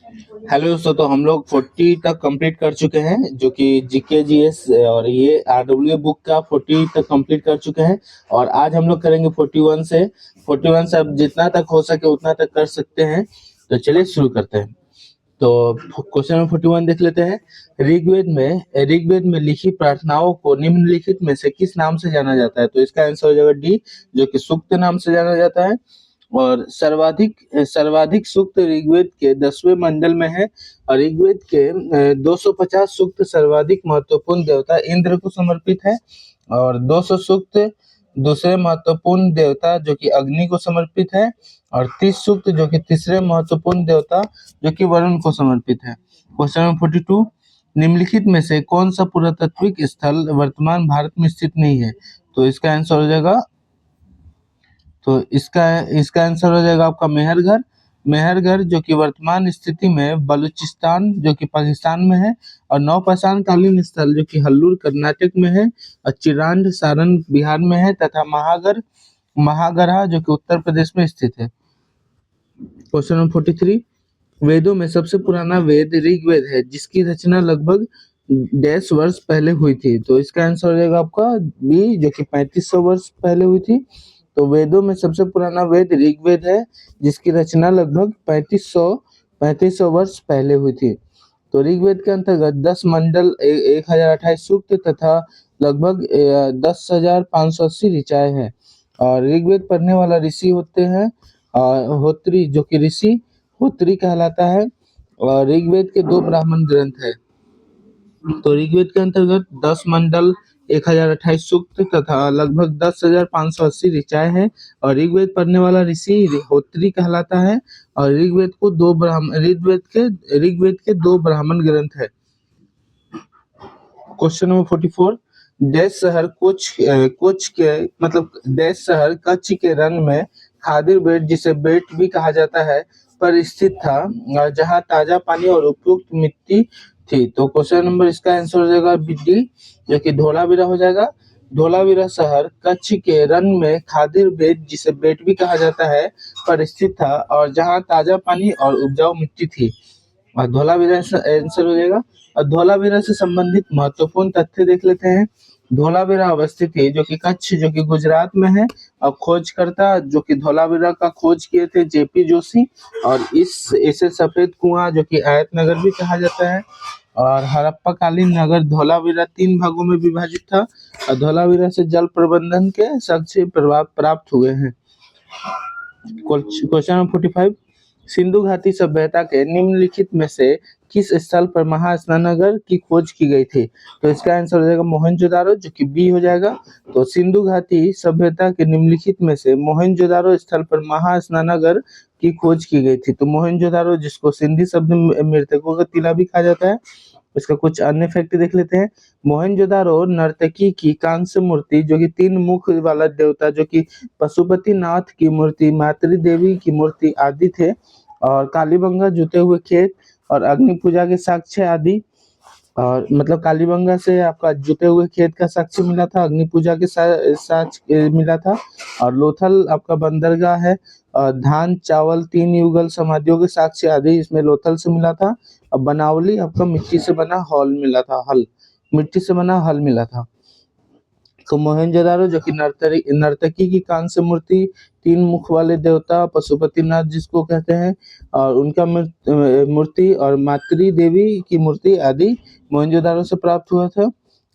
Hello दोस्तों, तो हम लोग 40 तक कंप्लीट कर चुके हैं, जो कि जीके जीएस और ये आरडब्ल्यू बुक का 40 तक कंप्लीट कर चुके हैं। और आज हम लोग करेंगे 41 से अब जितना तक हो सके उतना तक कर सकते हैं। तो चलिए शुरू करते हैं। तो क्वेश्चन नंबर 41 देख लेते हैं। ऋग्वेद में लिखी प्रार्थनाओं को निम्नलिखित में से किस नाम से जाना जाता है? तो इसका आंसर हो जाएगा डी, जो कि सूक्त नाम से जाना जाता है। और सर्वाधिक सर्वाधिक सूक्त ऋग्वेद के 10वें मंडल में है। और ऋग्वेद के 250 सूक्त सर्वाधिक महत्वपूर्ण देवता इंद्र को समर्पित है। और 200 सूक्त दूसरे महत्वपूर्ण देवता जो कि अग्नि को समर्पित है। और 30 सूक्त जो कि तीसरे महत्वपूर्ण देवता जो कि वरुण को समर्पित है। क्वेश्चन नंबर 42, निम्नलिखित में से कौन सा पुरातात्विक स्थल वर्तमान भारत में स्थित नहीं है? तो इसका आंसर हो जाएगा तो इसका इसका आंसर हो जाएगा आपका मेहरगढ़। मेहरगढ़ जो कि वर्तमान स्थिति में बलूचिस्तान जो कि पाकिस्तान में है। और नवपाषाण कालीन स्थल जो कि हल्लूर कर्नाटक में है। और चिरांद सारण बिहार में है, तथा महागढ़ा जो कि उत्तर प्रदेश में स्थित है। क्वेश्चन नंबर 43, वेदों में सबसे पुराना वेद ऋग्वेद है, जिसकी रचना लगभग डैश वर्ष पहले हुई थी। तो इसका आंसर हो जाएगा आपका बी, जो कि 3500 वर्ष पहले हुई थी। तो वेदों में सबसे पुराना वेद ऋग्वेद है, जिसकी रचना लगभग 3500 वर्ष पहले हुई थी। तो ऋग्वेद के अंतर्गत 10 मंडल, 1028 सूक्त तथा लगभग 10,580 ऋचाएं हैं। और ऋग्वेद पढ़ने वाला ऋषि होते हैं होत्री, जो कि ऋषि होत्री कहलाता है। और ऋग्वेद के 2 ब्राह्मण ग्रंथ है। तो ऋग्वेद के अंतर्गत 10 मंडल, 1028 सूक्त तथा लगभग 10,580 ऋचाएं हैं। और ऋग्वेद पढ़ने वाला ऋषि होत्री कहलाता है। और ऋग्वेद के 2 ब्राह्मण ग्रंथ है। क्वेश्चन नंबर 44, डैश शहर कोच के मतलब डैश शहर कच्छ के रन में खादिर बेट, जिसे बेट भी कहा जाता है, पर स्थित था, जहां ताजा पानी और उपयुक्त मिट्टी थी। तो क्वेश्चन नंबर इसका आंसर हो जाएगा बी डी, जो कि धोलावीरा हो जाएगा। धोलावीरा शहर कच्छ के रन में खादिर बेट, जिसे बेट भी कहा जाता है, पर स्थित था, और जहां ताजा पानी और उपजाऊ मिट्टी थी। और धोलावीरा आंसर हो जाएगा। और धोलावीरा से संबंधित महत्वपूर्ण तथ्य देख लेते हैं। धोलावीरा अवस्थित है जो कि कच्छ जो कि गुजरात में है। और खोजकर्ता जो कि धोलावीरा का खोज किए थे जेपी जोशी। और इसे सफेद कुआं जो कि आयत नगर भी कहा जाता है। और हड़प्पा कालीन नगर धोलावीरा 3 भागों में विभाजित था। और धोलावीरा से जल प्रबंधन के साक्ष्य प्राप्त हुए हैं। क्वेश्चन नंबर 45, सिंधु घाटी सभ्यता के निम्नलिखित में से किस स्थल पर महास्नानगढ़ की खोज की गई थी? तो इसका आंसर हो जाएगा मोहनजोदारो, जो कि बी हो जाएगा। तो सिंधु घाटी सभ्यता के निम्नलिखित में से मोहनजोदारो स्थल पर महास्नानगढ़ की खोज की गई थी। तो मोहनजोदारो, जिसको सिंधी शब्द में मृतकों का टीला भी कहा जाता है, इसका कुछ अन्य फैक्ट देख लेते हैं। मोहनजोदारो नर्तकी की कांस्य मूर्ति जो कि 3 मुख वाला देवता, जो कि पशुपति नाथ की मूर्ति, मातृ देवी की मूर्ति आदि थे। और कालीबंगा जुते हुए खेत और अग्नि पूजा के साक्ष्य आदि। और मतलब कालीबंगा से आपका जुटे हुए खेत का साक्ष्य मिला था, अग्नि पूजा के साक्ष्य मिला था। और लोथल आपका बंदरगाह है। और धान चावल 3 युगल समाधियों के साक्ष्य आदि इसमें लोथल से मिला था। और बनावली आपका मिट्टी से बना मिट्टी से बना हल मिला था। तो मोहनजोदारो जो कि नर्तकी की कांस्य मूर्ति, 3 मुख वाले देवता पशुपतिनाथ जिसको कहते हैं, और उनका मूर्ति और मातृ देवी की मूर्ति आदि मोहनजोदारो से प्राप्त हुआ था।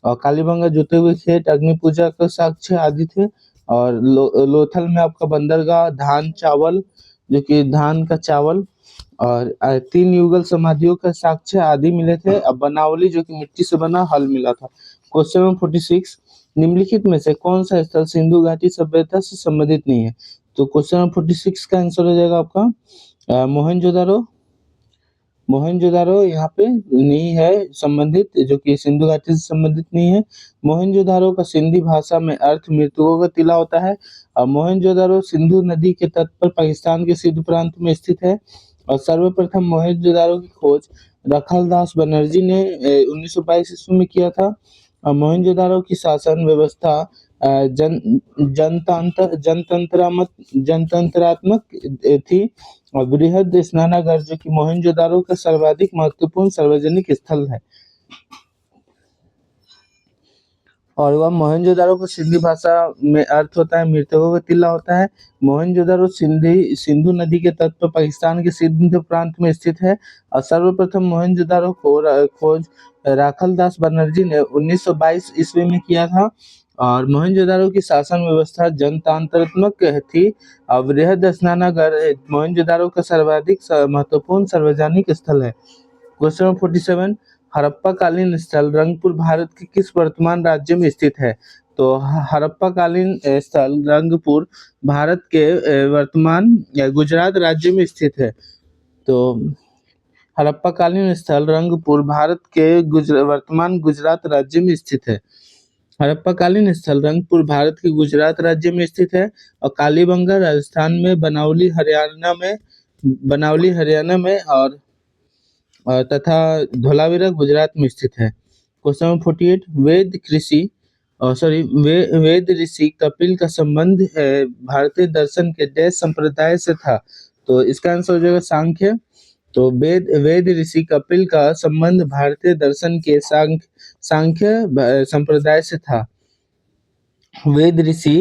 और कालीबंगा जुते हुए खेत, अग्नि पूजा का साक्ष्य आदि थे। और लोथल में आपका बंदरगाह, धान चावल जो कि धान का चावल, और 3 युगल समाधियों का साक्ष्य आदि मिले थे। अब बनावली जो कि मिट्टी से बना हल मिला था। क्वेश्चन नंबर 46, निम्नलिखित में से कौन सा स्थल सिंधु घाटी सभ्यता से संबंधित नहीं है? तो क्वेश्चन नंबर 46 का आंसर हो जाएगा आपका मोहनजोदारो। मोहनजोदारो यहाँ पे नहीं है संबंधित, जो कि सिंधु घाटी से संबंधित नहीं है। मोहनजोदारो का सिंधी भाषा में अर्थ मृतकों का टीला होता है। और मोहनजोदारो सिंधु नदी के तट पर पाकिस्तान के सिंध प्रांत में स्थित है। और सर्वप्रथम मोहनजोदारो की खोज रखलदास बनर्जी ने 1922 ईस्वी में किया था। और मोहनजोदारो की शासन व्यवस्था जनतंत्रात्मक थी। और बृहद स्नानागार जो कि मोहनजोदारो का सर्वाधिक महत्वपूर्ण सार्वजनिक स्थल है। और वह मोहनजोदारो को सिंधी भाषा में अर्थ होता है मृतकों का टिल्ला होता है। मोहनजोदारो सिंधु नदी के तट पर पाकिस्तान के सिंध प्रांत में स्थित है। और सर्वप्रथम मोहनजोदारो को खोज राखल दास बनर्जी ने 1922 ईस्वी में किया था। और मोहनजोदारो की शासन व्यवस्था जनतांत्रात्मक थी। और बृहद स्नानागार मोहनजोदारो का सर्वाधिक महत्वपूर्ण सार्वजनिक स्थल है। क्वेश्चन नंबर 47, हड़प्पा कालीन स्थल रंगपुर भारत के किस वर्तमान राज्य में स्थित है? तो हड़प्पा कालीन स्थल रंगपुर भारत के वर्तमान गुजरात राज्य में स्थित है। तो हड़प्पा कालीन स्थल रंगपुर भारत के वर्तमान गुजरात राज्य में स्थित है। हड़प्पा कालीन स्थल रंगपुर भारत के गुजरात राज्य में स्थित है। और कालीबंगा राजस्थान में, बनावली हरियाणा में और तथा धोलावीरा गुजरात में स्थित है। क्वेश्चन नंबर 48, वेद ऋषि कपिल का संबंध भारतीय दर्शन के डैश संप्रदाय से था? तो इसका आंसर हो जाएगा सांख्य। तो वेद ऋषि कपिल का संबंध भारतीय दर्शन के सांख्य संप्रदाय से था। वेद ऋषि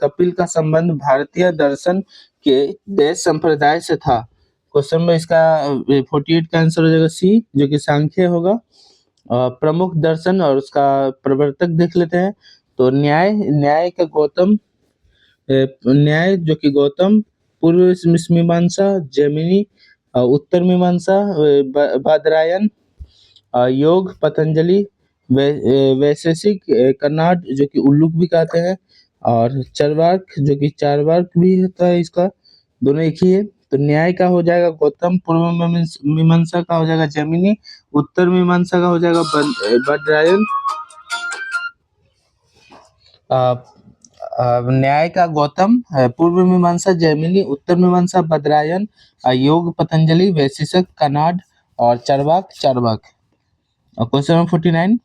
कपिल का संबंध भारतीय दर्शन के डैश संप्रदाय से था। क्वेश्चन में इसका 48 का आंसर हो जाएगा सी, जो कि सांख्य होगा। प्रमुख दर्शन और उसका प्रवर्तक देख लेते हैं। तो न्याय जो कि गौतम, पूर्व मीमांसा जैमिनी, उत्तर मीमांसा बादरायण, योग पतंजलि, वैशेषिक कन्नाड जो कि उल्लूक भी कहते हैं, और चरवाक जो कि चारवाक भी होता है। इसका दोनों एक ही है। तो न्याय का हो जाएगा गौतम, पूर्व मीमांसा का हो जाएगा जैमिनी, उत्तर मीमांसा का हो जाएगा बादरायण। न्याय का गौतम, पूर्व मीमांसा जैमिनी, उत्तर मीमांसा बादरायण, योग पतंजलि, वैशेषिक कन्नाड और चारवाक। क्वेश्चन नंबर 49,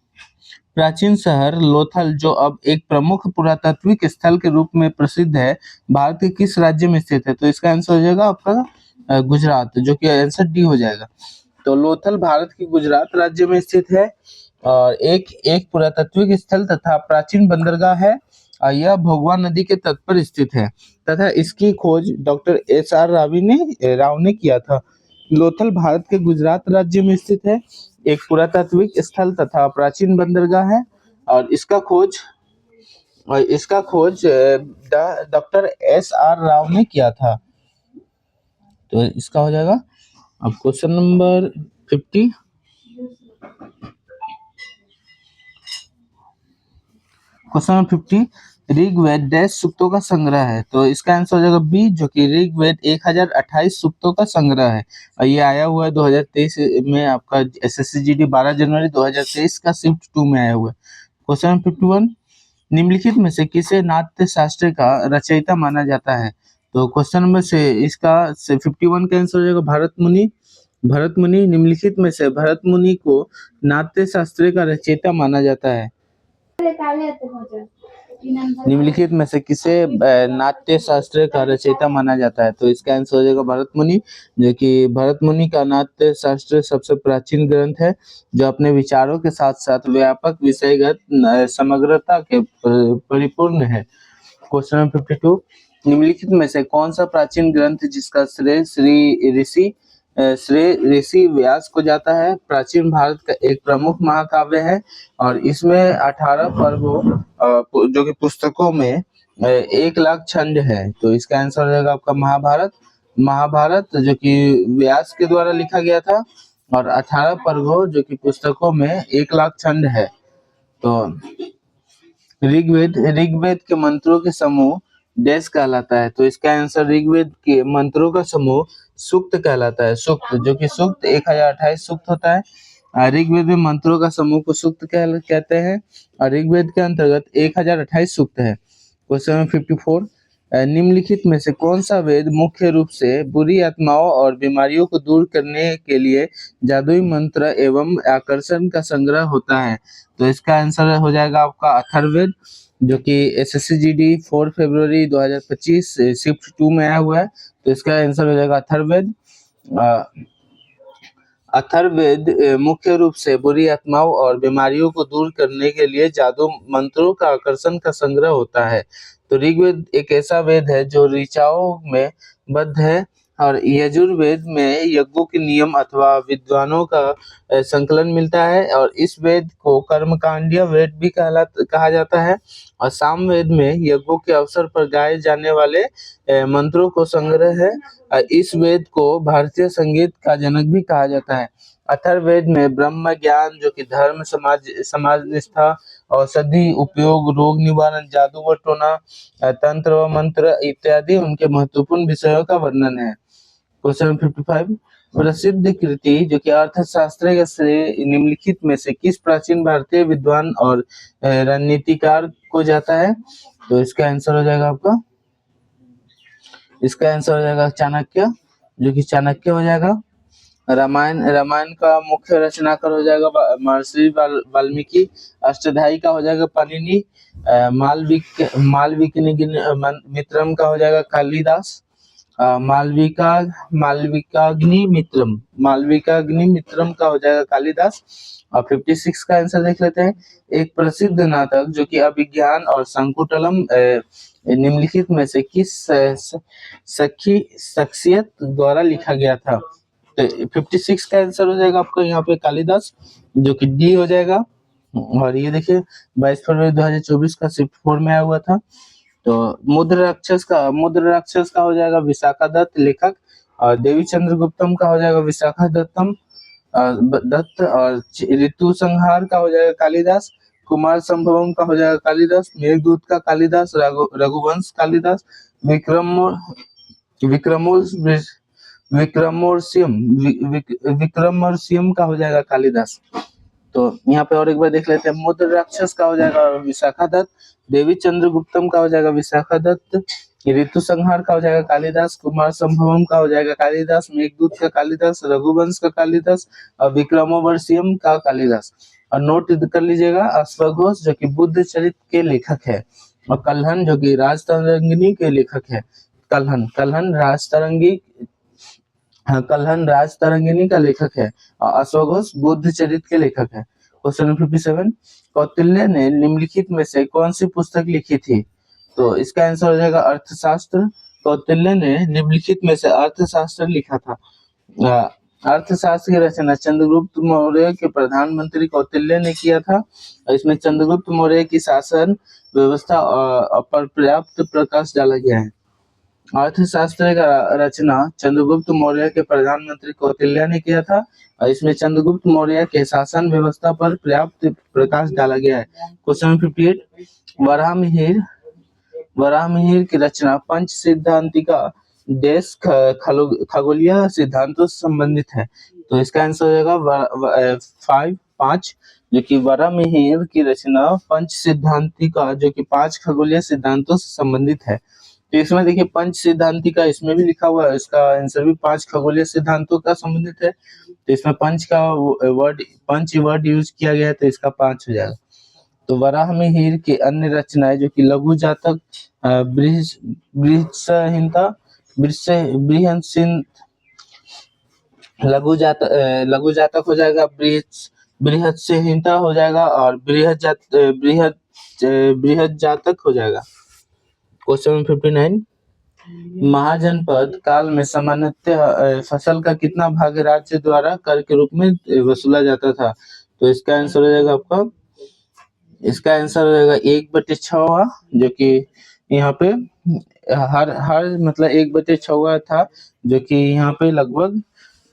प्राचीन शहर लोथल जो अब एक प्रमुख पुरातात्विक स्थल के रूप में प्रसिद्ध है, भारत के किस राज्य में स्थित है? तो इसका आंसर हो जाएगा आपका गुजरात, जो कि आंसर डी हो जाएगा। तो लोथल भारत के गुजरात राज्य में स्थित है और एक पुरातात्विक स्थल तथा प्राचीन बंदरगाह है। यह भोगवा नदी के तट पर स्थित है तथा इसकी खोज डॉक्टर एस.आर. राव ने किया था। लोथल भारत के गुजरात राज्य में स्थित है, एक पुरातात्विक स्थल तथा प्राचीन बंदरगाह है और इसका खोज डॉक्टर एस.आर. राव ने किया था। तो इसका हो जाएगा अब question number 50। Question number 50, Rigveda dash सूक्तों का संग्रह है? तो इसका आंसर हो जाएगा बी, जो कि ऋग्वेद 1028 सूक्तों का संग्रह है। और ये आया हुआ है 2023 में, आपका SSC-GD 12 जनवरी 2023 का शिफ्ट 2 में आया हुआ है। क्वेश्चन नंबर 51, निम्नलिखित में से किसे नाट्य शास्त्र का रचयिता माना जाता है? तो क्वेश्चन नंबर से इसका 51 का आंसर हो जाएगा भरत मुनि। निम्नलिखित में से भरत मुनि को नाट्य शास्त्र का रचयिता माना जाता है? निम्नलिखित में से किसे नाट्य शास्त्र का रचयिता माना जाता है? तो इसका आंसर हो जाएगा भरत मुनि, जो कि भरत मुनि का नाट्य शास्त्र सबसे प्राचीन ग्रंथ है, जो अपने विचारों के साथ साथ व्यापक विषयगत समग्रता के परिपूर्ण है। क्वेश्चन नंबर 52, निम्नलिखित में से कौन सा प्राचीन ग्रंथ जिसका श्रेय ऋषि व्यास को जाता है? प्राचीन भारत का एक प्रमुख महाकाव्य है और इसमें 18 पर्वों जो कि पुस्तकों में 1 लाख छंद है। तो इसका आंसर हो जाएगा आपका महाभारत, जो कि व्यास के द्वारा लिखा गया था और 18 पर्वों जो कि पुस्तकों में 1 लाख छंद है। तो ऋग्वेद के मंत्रों के समूह डैश कहलाता है? तो इसका आंसर ऋग्वेद के मंत्रों का समूह सूक्त कहलाता है। सूक्त, जो कि सूक्त 1028 सूक्त होता है। ऋग्वेद में मंत्रों का समूह को सूक्त कहते हैं और ऋग्वेद के अंतर्गत 1028 सूक्त है। क्वेश्चन नंबर 54, निम्नलिखित में से कौन सा वेद मुख्य रूप से बुरी आत्माओं और बीमारियों को दूर करने के लिए जादुई मंत्र एवं आकर्षण का संग्रह होता है? तो इसका आंसर हो जाएगा आपका अथर्ववेद। जो कि SSC-GD 4 फरवरी 2025 शिफ्ट 2 में आया हुआ है। तो इसका आंसर हो जाएगा अथर्ववेद। अथर्ववेद मुख्य रूप से बुरी आत्माओं और बीमारियों को दूर करने के लिए जादू मंत्रों का आकर्षण का संग्रह होता है। तो ऋग्वेद एक ऐसा वेद है जो ऋचाओं में बद्ध है, और यजुर्वेद में यज्ञों के नियम अथवा विद्वानों का संकलन मिलता है, और इस वेद को कर्मकांडीय वेद भी कहा जाता है। और सामवेद में यज्ञों के अवसर पर गाए जाने वाले मंत्रों को संग्रह है। इस वेद को भारतीय संगीत का जनक भी कहा जाता है। अथर्ववेद में ब्रह्म ज्ञान, जो कि धर्म, समाज निष्ठा, औषधि उपयोग, रोग निवारण, जादू व टोना, तंत्र व मंत्र इत्यादि उनके महत्वपूर्ण विषयों का वर्णन है। क्वेश्चन 55, प्रसिद्ध कृति जो कि अर्थशास्त्र का श्रेय निम्नलिखित में से किस प्राचीन भारतीय विद्वान और रणनीतिकार को जाता है? तो इसका आंसर हो जाएगा आपका, इसका आंसर हो जाएगा चाणक्य, जो कि चाणक्य हो जाएगा। रामायण का मुख्य रचनाकार हो जाएगा महर्षि वाल्मीकि। अष्टाध्यायी का हो जाएगा पाणिनि। मालविकाग्नि का हो जाएगा कालिदास। मालविकाग्नि मित्रम का हो जाएगा कालिदास। और 56 का आंसर देख लेते हैं। एक प्रसिद्ध नाटक जो कि अभिज्ञान और संकुटलम निम्नलिखित में से किस शख्सियत द्वारा लिखा गया था? तो 56 का आंसर हो जाएगा आपका यहाँ पे कालिदास, जो कि डी हो जाएगा। और ये देखिए 22 फरवरी 2024 का शिफ्ट 4 में आया हुआ था। तो मुद्र राक्षस का हो जाएगा विशाखादत्त लेखक। और देवी चंद्रगुप्तम का हो जाएगा विशाखा दत्त। और ऋतु संहार का हो जाएगा कालिदास। कुमार संभवम का हो जाएगा कालिदास। मेघदूत का कालिदास। रघुवंश कालिदास। विक्रमोर्वशीयम का हो जाएगा कालिदास। तो यहाँ पे और एक बार देख लेते हैं। मुद्र राक्षस का हो जाएगा विशाखादत्त। देवी चंद्रगुप्तम का हो जाएगा विशाखादत्त। ऋतु संहार का हो जाएगा कालिदास। कुमार संभवम का हो जाएगा कालिदास। मेघदूत का कालिदास। रघुवंश का कालिदास। और विक्रमोर्वशीयम का कालिदास। और नोट कर लीजिएगा, अश्वघोष जो कि बुद्ध चरित्र के लेखक है। और कल्हन जो कि राजतरंगिणी के लेखक है। कल्हन राजतरंगिणी का लेखक है। और अश्वघोष बुद्ध चरित्र के लेखक है। क्वेश्चन 57, कौटिल्य ने निम्नलिखित में से कौन सी पुस्तक लिखी थी? तो इसका आंसर हो जाएगा अर्थशास्त्र। कौटिल्य ने निम्नलिखित में से अर्थशास्त्र लिखा था। अर्थशास्त्र की रचना चंद्रगुप्त मौर्य के प्रधानमंत्री कौटिल्य ने किया था। इसमें चंद्रगुप्त मौर्य की शासन व्यवस्था पर पर्याप्त प्रकाश डाला गया है। अर्थशास्त्र का रचना चंद्रगुप्त मौर्य के प्रधानमंत्री कौटिल्य ने किया था। और इसमें चंद्रगुप्त मौर्य के शासन व्यवस्था पर पर्याप्त प्रकाश डाला गया है। क्वेश्चन 58, वराहमिहिर की रचना पंच सिद्धांतिका देश खगोलीय सिद्धांतों से संबंधित है। तो इसका आंसर हो जाएगा 5, जो कि वराहमिहिर की रचना पंच सिद्धांतिका जो कि 5 खगोलीय सिद्धांतों से संबंधित है। तो इसमें देखिए पंच सिद्धांतिका इसमें भी लिखा हुआ है, इसका आंसर भी 5 खगोलीय सिद्धांतों का संबंधित है। तो इसमें पंच वर्ड यूज किया गया है, तो इसका 5 हो जाएगा। तो वराहमिहिर की अन्य रचनाएं जो कि लघु जातक, लघु जातक हो जाएगा, बृहत्संहिता हो जाएगा, और बृहत जातक हो जाएगा। क्वेश्चन 59, महाजनपद काल में सामान्यतः फसल का कितना भाग राज्य द्वारा कर के रूप में वसूला जाता था? तो इसका आंसर हो जाएगा आपका, इसका आंसर हो जाएगा 1/6, जो कि यहाँ पे हर मतलब 1/6 था, जो कि यहाँ पे लगभग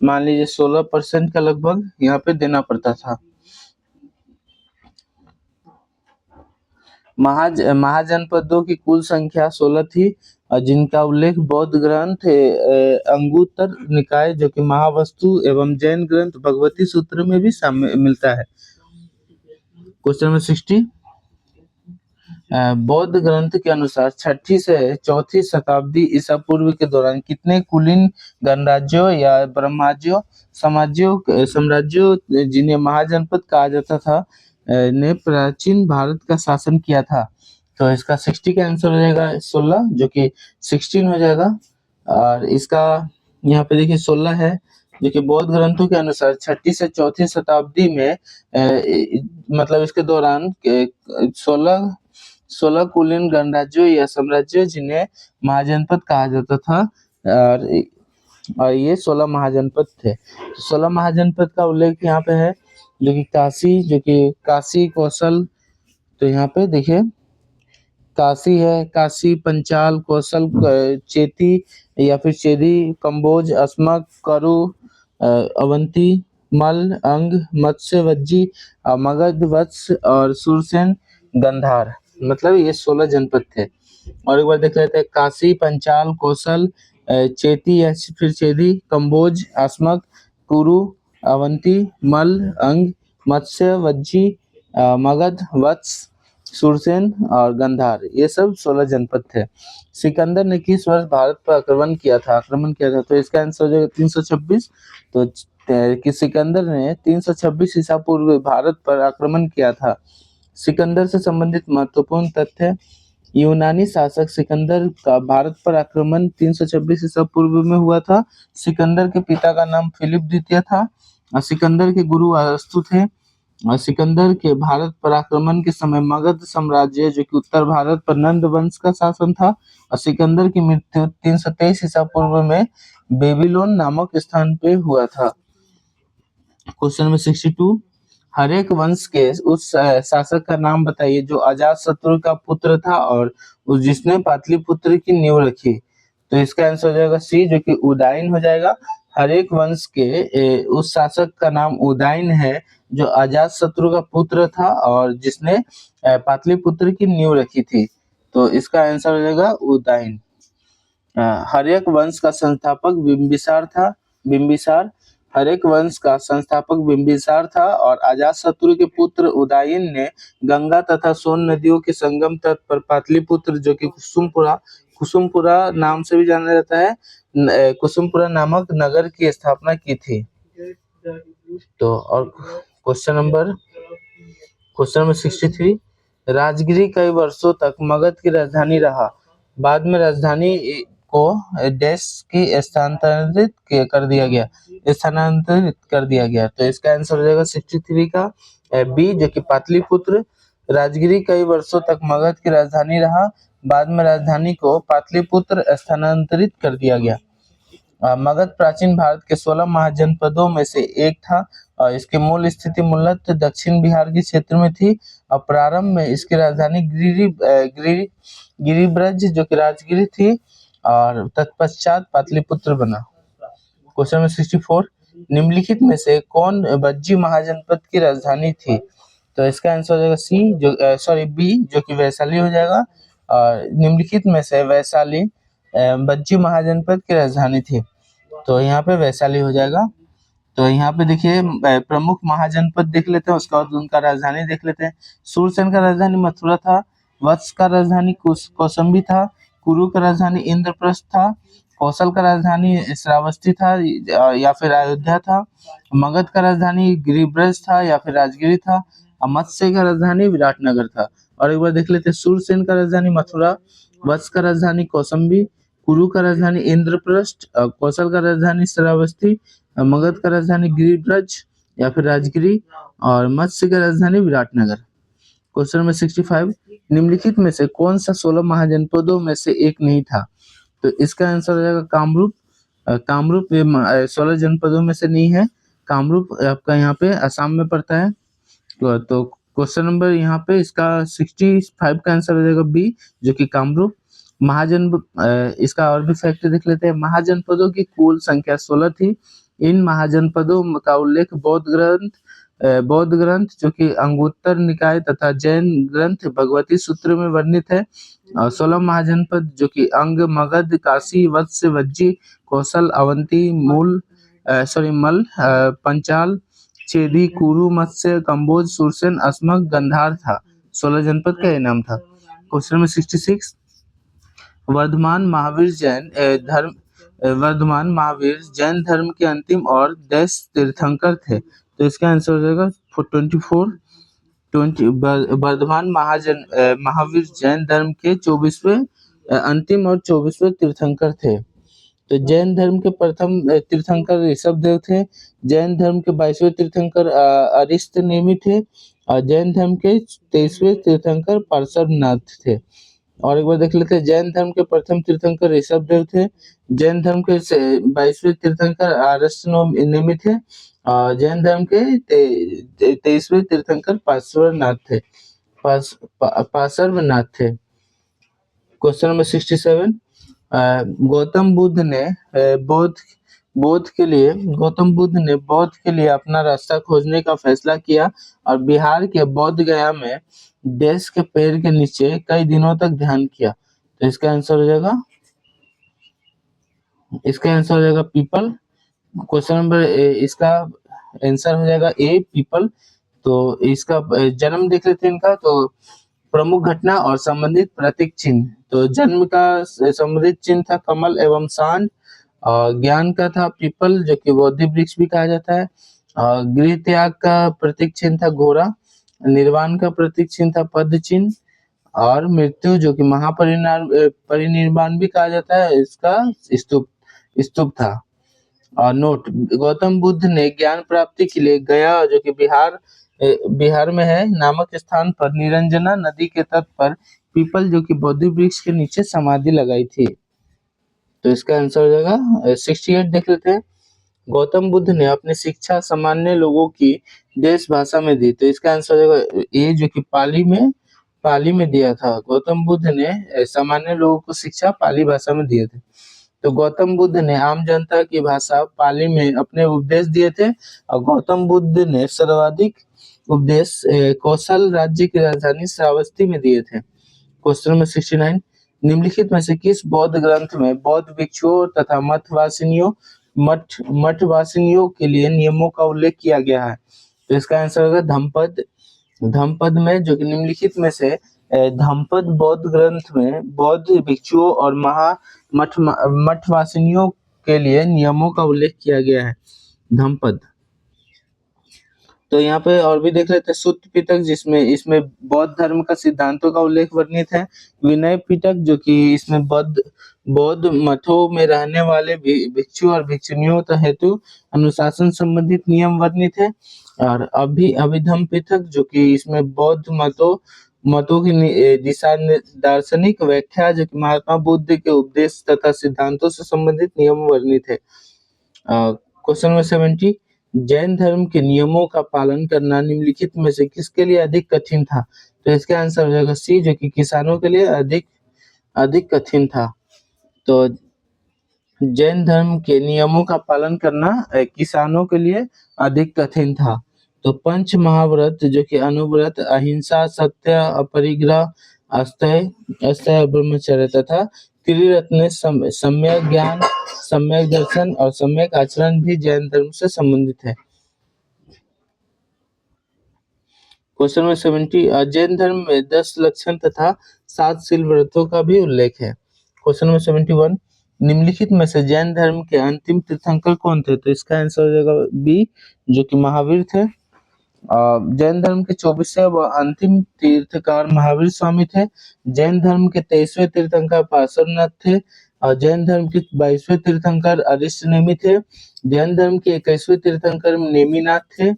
मान लीजिए 16% का लगभग यहाँ पे देना पड़ता था। महाजनपदों की कुल संख्या 16 थी, जिनका उल्लेख बौद्ध ग्रंथ अंगुत्तर निकाय जो कि महावस्तु एवं जैन ग्रंथ भगवती सूत्र में भी मिलता है। क्वेश्चन नंबर 60, बौद्ध ग्रंथ के अनुसार 6ठी से 4ठी शताब्दी ईसा पूर्व के दौरान कितने कुलीन गणराज्यों या ब्रह्मराज्यों साम्राज्यों जिन्हें महाजनपद कहा जाता था ने प्राचीन भारत का शासन किया था? तो इसका 60 का आंसर हो जाएगा 16, जो कि 16 हो जाएगा। और इसका यहाँ पे देखिए 16 है, जो कि बौद्ध ग्रंथों के अनुसार छठी से चौथी शताब्दी में मतलब इसके दौरान 16 कुलीन गणराज्यों या साम्राज्य जिन्हें महाजनपद कहा जाता था। और ये 16 महाजनपद थे। 16 महाजनपद का उल्लेख यहाँ पे है, जो कि काशी, कौशल। तो यहाँ पे देखिए काशी है, काशी, पंचाल, कौशल, चेती या फिर चेदी, कंबोज, अस्मक, करु, अवंती, मल, अंग, मत्स्य, वज्जी, मगध, वत्स और सुरसेन, गंधार। मतलब ये 16 जनपद थे। और एक बार देख लेते हैं काशी, पंचाल, कौशल, चेती या फिर चेदी, कंबोज, अस्मक, कुरु, अवंती, मल, अंग, मत्स्य, वज्जी, मगध, वत्स, सुरसेन और गंधार, ये सब 16 जनपद थे। सिकंदर ने किस वर्ष भारत पर आक्रमण किया था? तो इसका आंसर हो जाएगा 326। तो कि सिकंदर ने 326 ईसा पूर्व भारत पर आक्रमण किया था। सिकंदर से संबंधित महत्वपूर्ण तथ्य: यूनानी शासक सिकंदर का भारत पर आक्रमण 326 ईसा पूर्व में हुआ था। सिकंदर के पिता का नाम फिलिप द्वितीय था और सिकंदर के गुरु अरस्तु थे। और सिकंदर के भारत पर आक्रमण के समय मगध साम्राज्य, जो कि उत्तर भारत पर नंद वंश का शासन था। और सिकंदर की मृत्यु 323 ईसा पूर्व में बेबीलोन नामक स्थान पे हुआ था। क्वेश्चन नंबर 62, हर एक वंश के उस शासक का नाम बताइए जो अजातशत्रु का पुत्र था और जिसने पाटलिपुत्र की नींव रखी। तो इसका आंसर हो जाएगा सी, जो कि उदयन हो जाएगा। हर एक वंश के उस शासक का नाम उदयन है जो अजातशत्रु का पुत्र था और जिसने पाटलिपुत्र की नींव रखी थी। तो इसका आंसर हो जाएगा उदयन। हर्यक वंश का संस्थापक बिंबिसार था। हर्यक वंश का संस्थापक बिंबिसार था और अजातशत्रु के पुत्र उदयन ने गंगा तथा सोन नदियों के संगम तट पर पाटलिपुत्र, जो कि कुसुमपुरा नाम से भी जाना जाता है, कुसुमपुरा नामक नगर की स्थापना की थी। तो और क्वेश्चन नंबर 63, राजगिरी कई वर्षों तक मगध की राजधानी रहा। बाद में राजधानी को देश की स्थानांतरित कर दिया गया। तो इसका आंसर हो जाएगा 63 का बी, जो कि पाटलिपुत्र। राजगिरी कई वर्षों तक मगध की राजधानी रहा, बाद में राजधानी को पाटलिपुत्र स्थानांतरित कर दिया गया। मगध प्राचीन भारत के 16 महाजनपदों में से एक था और इसकी मूल स्थिति मूलतः दक्षिण बिहार के क्षेत्र में थी और प्रारंभ में इसकी राजधानी गिरिब्रज, जो कि राजगिरी थी, और तत्पश्चात पाटलिपुत्र बना। क्वेश्चन नंबर 64, निम्नलिखित में से कौन बज्जी महाजनपद की राजधानी थी? तो इसका आंसर हो जाएगा बी, जो कि वैशाली हो जाएगा। और निम्नलिखित में से वैशाली बज्जी महाजनपद की राजधानी थी। तो यहाँ पे वैशाली हो जाएगा। तो यहाँ पे देखिए प्रमुख महाजनपद देख लेते हैं, उसके बाद उनका राजधानी देख लेते हैं। सूरसेन का राजधानी मथुरा था, वत्स का राजधानी कौशाम्बी था, कुरु का राजधानी इंद्रप्रस्थ था, कौशल का राजधानी श्रावस्ती था या फिर अयोध्या था, मगध का राजधानी गिरिब्रज था या फिर राजगिरी था, और मत्स्य का राजधानी विराटनगर था। और एक बार देख लेते हैं, सूरसेन का राजधानी मथुरा, वत्स का राजधानी कौशाम्बी, कुरु का राजधानी इंद्रप्रस्थ, कौशल का राजधानी श्रावस्ती, मगध का राजधानी गिरिब्रज या फिर राजगिरी, और मत्स्य का राजधानी विराटनगर। क्वेश्चन नंबर 65, निम्नलिखित में से कौन सा 16 महाजनपदों में से एक नहीं था? तो इसका आंसर हो जाएगा कामरूप। कामरूप 16 जनपदों में से नहीं है। कामरूप आपका यहाँ पे असम में पड़ता है। तो क्वेश्चन नंबर यहाँ पे इसका 65 का आंसर हो जाएगा बी, जो कि कामरूप। इसका और भी फैक्ट देख लेते हैं। महाजनपदों की कुल संख्या 16 थी। इन महाजनपदों का उल्लेख बौद्ध ग्रंथ जो कि अंगुत्तर निकाय तथा जैन ग्रंथ भगवती सूत्र में वर्णित है। 16 महाजनपद जो कि अंग, मगध, काशी, वत्स, वज्जी, कौशल, अवंती, मल, पंचाल, चेदी, कुरु, मत्स्य, कंबोज, सुरसेन, अस्मक, गंधार था। 16 जनपद का ये नाम था। क्वेश्चन नंबर 66, वर्धमान महावीर जैन धर्म के अंतिम और देश तीर्थंकर थे। तो इसका आंसर हो जाएगा 24। वर्धमान महावीर जैन धर्म के 24वें अंतिम और 24वें तीर्थंकर थे। तो जैन धर्म के प्रथम तीर्थंकर ऋषभ देव थे। जैन धर्म के 22वें तीर्थंकर अरिस्त नेमि थे और जैन धर्म के 23वें तीर्थंकर पार्श्वनाथ थे। और एक बार देख लेते हैं, जैन धर्म के प्रथम तीर्थंकर ऋषभ देव थे। जैन धर्म के 22वें तीर्थंकर अरिस्त नेमि थे और जैन धर्म के 23वें तीर्थंकर पार्श्वनाथ थे। पार्श्वनाथ थे। क्वेश्चन नंबर 67, गौतम बुद्ध ने बौद्ध के लिए अपना रास्ता खोजने का फैसला किया और बिहार के बोध गया में देश के पेड़ के नीचे कई दिनों तक ध्यान किया। तो इसका आंसर हो जाएगा पीपल। क्वेश्चन नंबर इसका आंसर हो जाएगा ए पीपल। तो इसका जन्म देख लेते हैं इनका। तो प्रमुख घटना और संबंधित प्रतीक चिन्ह। तो जन्म का संबंधित चिन्ह था कमल एवं सांड। और ज्ञान का था पीपल, जो कि बोधि वृक्ष भी कहा जाता है। और गृह त्याग का प्रतीक चिन्ह था घोड़ा। निर्वाण का प्रतीक चिन्ह था पद चिन्ह। और मृत्यु, जो कि परिनिर्वाण भी कहा जाता है, इसका स्तूप था। और नोट, गौतम बुद्ध ने ज्ञान प्राप्ति के लिए गया, जो कि बिहार में है, नामक स्थान पर निरंजना नदी के तट पर पीपल, जो कि बोधि वृक्ष के नीचे समाधि लगाई थी। तो इसका आंसर हो जाएगा 68। देख लेते हैं, गौतम बुद्ध ने अपनी शिक्षा सामान्य लोगों की देश भाषा में दी। तो इसका आंसर हो जाएगा ए, जो कि पाली में दिया था। गौतम बुद्ध ने सामान्य लोगों को शिक्षा पाली भाषा में दिए थे। तो गौतम बुद्ध ने आम जनता की भाषा पाली में अपने उपदेश दिए थे। और गौतम बुद्ध ने सर्वाधिक उपदेश कौशल राज्य की राजधानी श्रावस्ती में दिए थे। क्वेश्चन नंबर 69, निम्नलिखित में से किस बौद्ध ग्रंथ में बौद्ध भिक्षुओं तथा मठवासिनियों के लिए नियमों का उल्लेख किया गया है? तो इसका आंसर होगा धम्मपद में, जो कि निम्नलिखित में से धम्मपद बौद्ध ग्रंथ में बौद्ध भिक्षुओं और मठवासिनियों के लिए नियमों का उल्लेख किया गया है, धम्मपद। तो यहाँ पे और भी देख लेते हैं, सुत्त पिटक, इसमें बौद्ध धर्म का सिद्धांतों का उल्लेख वर्णित है। विनय पिटक, जो कि इसमें बौद्ध मठों में रहने वाले भिक्षु और भिक्षुणियों हेतु अनुशासन संबंधित नियम वर्णित है। और अभिधम्म पिटक, जो कि इसमें बौद्ध मतों की दिशा दार्शनिक व्याख्या, जो कि महात्मा बुद्ध के उपदेश तथा सिद्धांतों से संबंधित नियम वर्णित है। क्वेश्चन नंबर 70, जैन धर्म के नियमों का पालन करना निम्नलिखित में से किसके लिए अधिक कठिन था? तो इसका आंसर हो जाएगा सी, जो कि किसानों के लिए अधिक कठिन था। तो जैन धर्म के नियमों का पालन करना किसानों के लिए अधिक कठिन था। तो पंच महाव्रत, जो कि अनुव्रत, अहिंसा, सत्य, अपरिग्रह, अस्थेय ब्रह्मचर्य तथा त्रिरत्न सम्यक ज्ञान, सम्यक दर्शन और सम्यक आचरण भी जैन धर्म से संबंधित है। क्वेश्चन नंबर 70, जैन धर्म में 10 लक्षण तथा 7 शील व्रतों का भी उल्लेख है। क्वेश्चन नंबर 71, निम्नलिखित में से जैन धर्म के अंतिम तीर्थंकर कौन थे? तो इसका आंसर हो जाएगा बी, जो कि महावीर थे। जैन धर्म के 24वें व अंतिम तीर्थकार महावीर स्वामी थे। जैन धर्म के 23वें तीर्थंकर पार्श्वनाथ थे। और जैन धर्म के 22वें तीर्थंकर अरिष्ट नेमि थे। जैन धर्म के 21वें तीर्थंकर नेमिनाथ थे।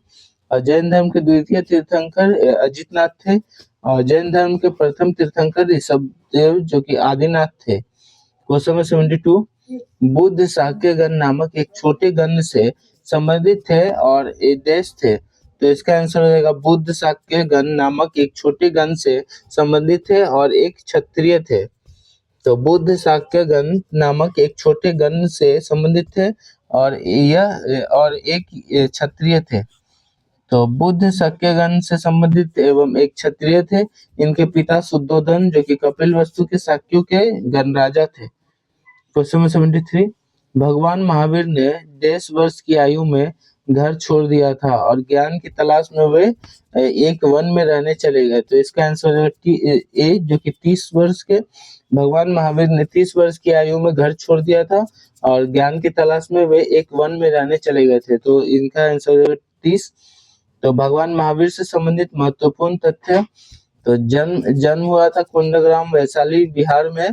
और जैन धर्म के द्वितीय तीर्थंकर अजितनाथ थे। और जैन धर्म के प्रथम तीर्थंकर ऋषभदेव, जो कि आदिनाथ थे। क्वेश्चन नंबर 72, बुद्ध शाक्यगण नामक एक छोटे गण से संबंधित थे और एक देश थे। तो इसका आंसर हो जाएगा बुद्ध शाक्यगण नामक एक छोटे गण से संबंधित थे और एक क्षत्रिय थे। तो बुद्ध शाक्यगण नामक एक छोटे गण से संबंधित थे और एक क्षत्रिय थे। तो बुद्ध शाक्यगण से संबंधित एवं एक क्षत्रिय थे। इनके पिता शुद्धोधन, जो कि कपिलवस्तु के शाक्यों के गणराजा थे। क्वेश्चन नंबर 73, भगवान महावीर ने 10 वर्ष की आयु में घर छोड़ दिया था और ज्ञान की तलाश में वे एक वन में रहने चले गए। तो इसका आंसर है ए, जो कि 30 वर्ष के भगवान महावीर ने 30 वर्ष की आयु में घर छोड़ दिया था और ज्ञान की तलाश में वे एक वन में रहने चले गए थे। तो इनका आंसर है 30। तो भगवान महावीर से संबंधित महत्वपूर्ण तथ्य। तो जन्म जन्म हुआ था कुंदग्राम वैशाली बिहार में।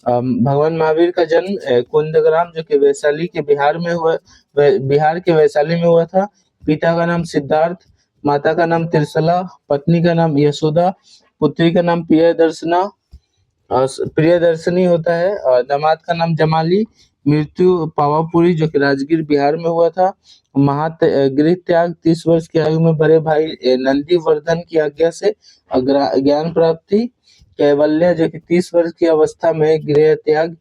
भगवान महावीर का जन्म कुंदग्राम जो कि वैशाली के बिहार में हुआ, बिहार के वैशाली में हुआ था। पिता का नाम सिद्धार्थ, माता का नाम त्रिशला, पत्नी का नाम यशोदा, पुत्री का नाम प्रियदर्शना और प्रियदर्शनी होता है, और दामाद का नाम जमाली। मृत्यु पावापुरी जो कि राजगीर बिहार में हुआ था। गृह त्याग 30 वर्ष की आयु में बड़े भाई नंदीवर्धन की आज्ञा से। ज्ञान प्राप्ति कैवल्य जो कि 30 वर्ष की अवस्था में गृह त्याग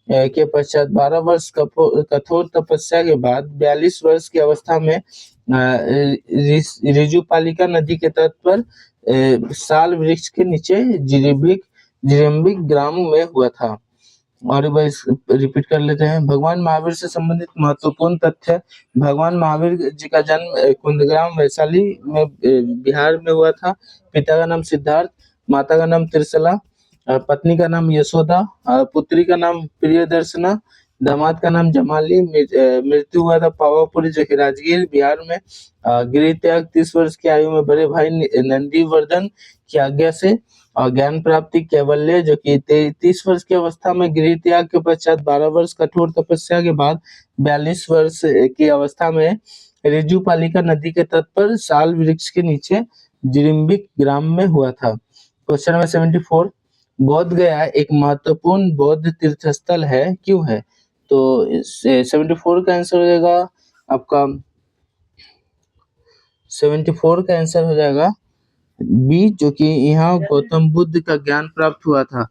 के पश्चात 12 वर्ष कठोर तपस्या के बाद 42 वर्ष की अवस्था में रिजुपालिका नदी के तट पर साल वृक्ष के नीचे जिरेम्बिक ग्राम में हुआ था। और रिपीट कर लेते हैं। भगवान महावीर से संबंधित महत्वपूर्ण तथ्य। भगवान महावीर जी का जन्म कुंदग्राम वैशाली में बिहार में हुआ था। पिता का नाम सिद्धार्थ, माता का नाम त्रिशला, पत्नी का नाम यशोदा, पुत्री का नाम प्रियदर्शना, दामाद का नाम जमाली। मृत्यु हुआ था पावापुरी जो कि राजगीर बिहार में। गृह त्याग 30 वर्ष की आयु में बड़े भाई नंदीवर्धन की आज्ञा से। और ज्ञान प्राप्ति कैवल्य जो कि 30 वर्ष की अवस्था में गृह त्याग के पश्चात 12 वर्ष कठोर तपस्या के बाद 42 वर्ष की अवस्था में रिजुपालिका नदी के तट पर साल वृक्ष के नीचे जिरिम्बिक ग्राम में हुआ था। क्वेश्चन नंबर 74, बोध गया एक महत्वपूर्ण बौद्ध तीर्थ स्थल है, क्यों है? तो 74 का आंसर हो जाएगा आपका 74 का आंसर हो जाएगा बी, जो कि यहाँ गौतम बुद्ध का ज्ञान प्राप्त हुआ था।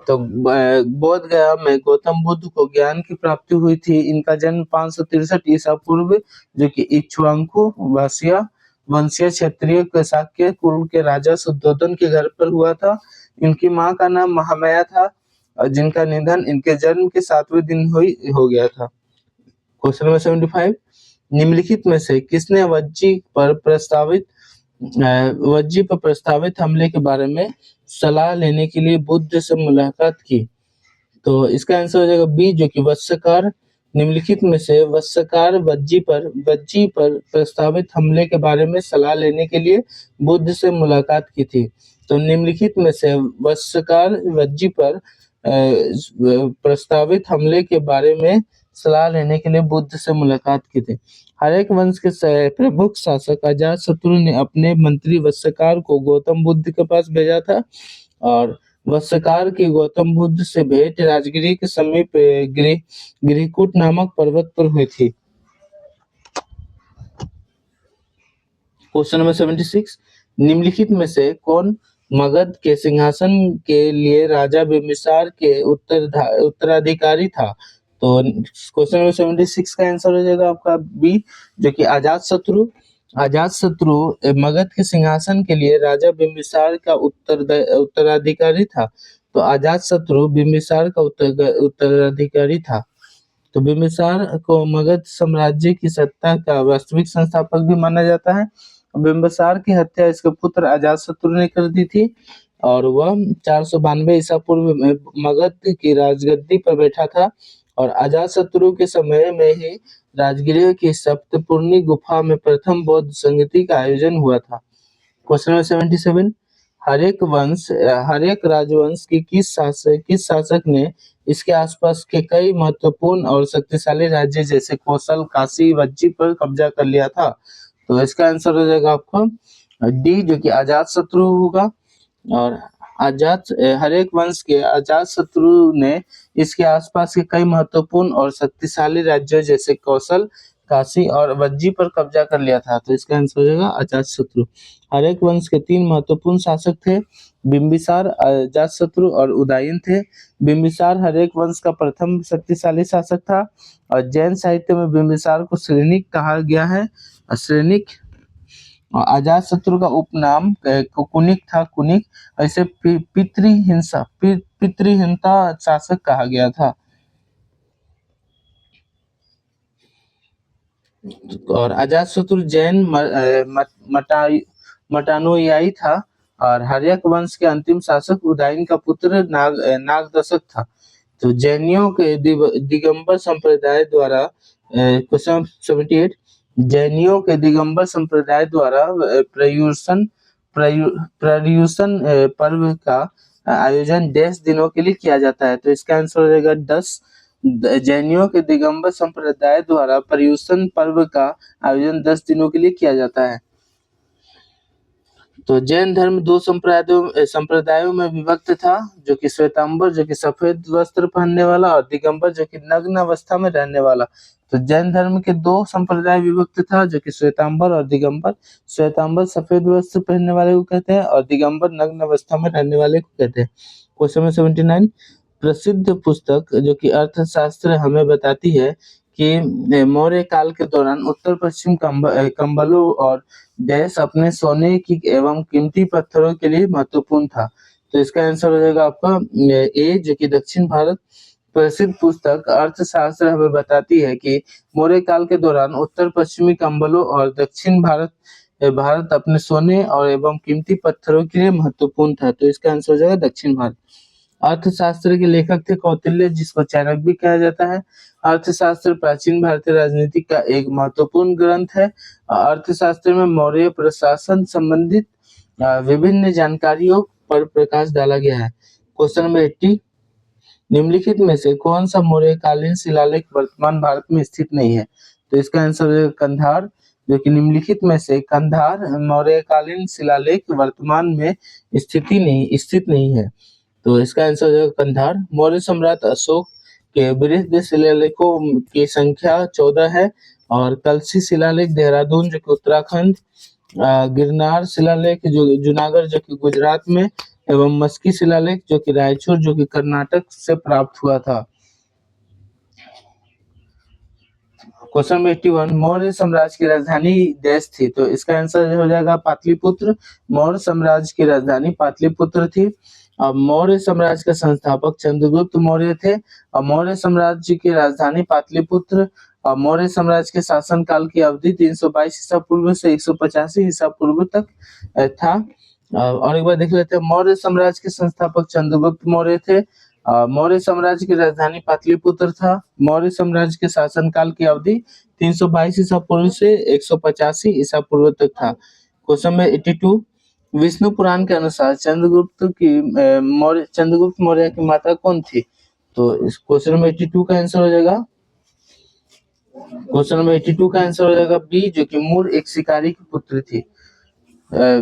तो बोध गया में गौतम बुद्ध को ज्ञान की प्राप्ति हुई थी। इनका जन्म 563 ईसा पूर्व जो कि इक्ष्वाकु वंशीय क्षत्रिय शाक्य कुल के राजा शुद्धोधन के घर पर हुआ था। इनकी मां का नाम महामाया था, जिनका निधन इनके जन्म के 7वें दिन हो गया था। क्वेश्चन नंबर 75, निम्नलिखित में से किसने वज्जी पर प्रस्तावित हमले के बारे में सलाह लेने के लिए बुद्ध से मुलाकात की? तो इसका आंसर हो जाएगा बी, जो कि वत्सकार। निम्नलिखित में से वत्सकार वज्जी पर प्रस्तावित हमले के बारे में सलाह लेने के लिए बुद्ध से मुलाकात की थी। तो निम्नलिखित में से वत्सकार वज्जी पर प्रस्तावित हमले के बारे में सलाह लेने के लिए बुद्ध से मुलाकात की थी। हरेक वंश के प्रमुख शासक अजातशत्रु ने अपने मंत्री वत्सकार को गौतम बुद्ध के पास भेजा था, और वत्सकार की गौतम बुद्ध से भेंट राजगिरी के समीप गिरिकूट नामक पर्वत पर हुई थी। क्वेश्चन नंबर 76, निम्नलिखित में से कौन मगध के सिंहासन के लिए राजा बिंबिसार के उत्तराधिकारी था? तो क्वेश्चन नंबर 76 का आंसर हो जाएगा आपका बी, जो कि अजातशत्रु मगध के सिंहासन के लिए राजा बिंबिसार का उत्तराधिकारी था। तो अजातशत्रु बिंबिसार का उत्तराधिकारी था। तो बिंबिसार को मगध साम्राज्य की सत्ता का वास्तविक संस्थापक भी माना जाता है। बिंबिसार की हत्या इसके पुत्र अजातशत्रु ने कर दी थी, और वह 492 ईसा पूर्व में मगध की राजगद्दी पर बैठा था। और अजातशत्रु के समय में ही राजगिर की सप्तपूर्णी गुफा में प्रथम बौद्ध संगति का आयोजन हुआ था। क्वेश्चन नंबर 77, हरेक राजवंश की किस शासक ने इसके आसपास के कई महत्वपूर्ण और शक्तिशाली राज्य जैसे कौशल, काशी, वज्जी पर कब्जा कर लिया था? तो इसका आंसर हो जाएगा आपका डी, जो कि अजातशत्रु होगा। और हरेक वंश के अजातशत्रु ने इसके आसपास के कई महत्वपूर्ण और शक्तिशाली राज्यों जैसे कौशल, काशी और वज्जी पर कब्जा कर लिया था। तो इसका आंसर हो जाएगा अजातशत्रु। हरेक वंश के 3 महत्वपूर्ण शासक थे, बिंबिसार, अजातशत्रु और उदयन थे। बिंबिसार हरेक वंश का प्रथम शक्तिशाली शासक था, और जैन साहित्य में बिंबिसार को श्रेणिक कहा गया है। श्रेणिक। अजातशत्रु का उपनाम कुनिक था, कुनिक। ऐसे पितृहिंसा शासक कहा गया था। और अजातशत्रु जैन मटानुयायी था, और हर्यक वंश के अंतिम शासक उदयन का पुत्र नागदशक था। तो जैनियों के दिगंबर संप्रदाय द्वारा क्वेश्चन 78, जैनियों के दिगंबर संप्रदाय द्वारा पर्यूषण पर्व का आयोजन 10 दिनों के लिए किया जाता है। तो इसका आंसर हो जाएगा 10। जैनियों के दिगंबर संप्रदाय द्वारा पर्यूषण पर्व का आयोजन 10 दिनों के लिए किया जाता है। तो जैन धर्म दो संप्रदायों में विभक्त था, जो कि श्वेतांबर जो कि सफेद वस्त्र पहनने वाला और दिगंबर जो कि नग्न अवस्था में रहने वाला। तो जैन धर्म के दो संप्रदाय विभक्त था, जो कि श्वेतांबर और दिगंबर। श्वेतांबर सफेद वस्त्र पहनने वाले को कहते हैं और दिगंबर नग्न अवस्था में रहने वाले को कहते हैं। क्वेश्चन नंबर 79, प्रसिद्ध पुस्तक जो कि अर्थशास्त्र हमें बताती है कि मौर्य काल के दौरान उत्तर पश्चिम कंबलों और डैश अपने सोने की एवं कीमती पत्थरों के लिए महत्वपूर्ण था। तो इसका आंसर हो जाएगा आपका ए, जो कि दक्षिण भारत। प्रसिद्ध पुस्तक अर्थशास्त्र हमें बताती है कि मौर्य काल के दौरान उत्तर पश्चिमी कंबलों और दक्षिण भारत अपने सोने और एवं कीमती पत्थरों के लिए महत्वपूर्ण था। तो इसका आंसर हो जाएगा दक्षिण भारत। अर्थशास्त्र के लेखक थे कौटिल्य, जिसको चाणक्य भी कहा जाता है। अर्थशास्त्र प्राचीन भारतीय राजनीति का एक महत्वपूर्ण ग्रंथ है। अर्थशास्त्र में मौर्य प्रशासन संबंधित विभिन्न जानकारियों पर प्रकाश डाला गया है। क्वेश्चन नंबर 80, निम्नलिखित में से कौन सा मौर्यकालीन शिलालेख वर्तमान भारत में स्थित नहीं है? तो इसका आंसर है कंधार, जो कि निम्नलिखित में से कंधार मौर्यकालीन शिलालेख वर्तमान में स्थित नहीं है। तो इसका आंसर हो जाएगा कंधार। मौर्य सम्राट अशोक के बृहद शिलालेखों की संख्या 14 है और कलसी शिलालेख देहरादून जो कि उत्तराखंड, गिरनार शिलालेख जो जूनागढ़ जो कि गुजरात में, एवं मस्की शिलालेख जो कि रायचूर जो कि कर्नाटक से प्राप्त हुआ था। क्वेश्चन नंबर 81, मौर्य साम्राज्य की राजधानी देश थी? तो इसका आंसर हो जाएगा पाटलिपुत्र। मौर्य साम्राज्य की राजधानी पाटलिपुत्र थी। अब मौर्य साम्राज्य के संस्थापक चंद्रगुप्त मौर्य थे और मौर्य साम्राज्य की राजधानी पाटलिपुत्र। और मौर्य साम्राज्य के शासन काल की अवधि 322 ईसा पूर्व से 185 ईसा पूर्व तक था। और एक बार देख लेते हैं, मौर्य साम्राज्य के संस्थापक चंद्रगुप्त मौर्य थे। मौर्य साम्राज्य की राजधानी पाटलिपुत्र था। मौर्य साम्राज्य के शासनकाल की अवधि 322 ईसा पूर्व से 185 ईसा पूर्व तक था। क्वेश्चन नंबर 82, विष्णु पुराण के अनुसार चंद्रगुप्त मौर्य की माता कौन थी? तो इस क्वेश्चन नंबर 82 का आंसर हो जाएगा बी, जो कि मूर एक शिकारी की पुत्री थी।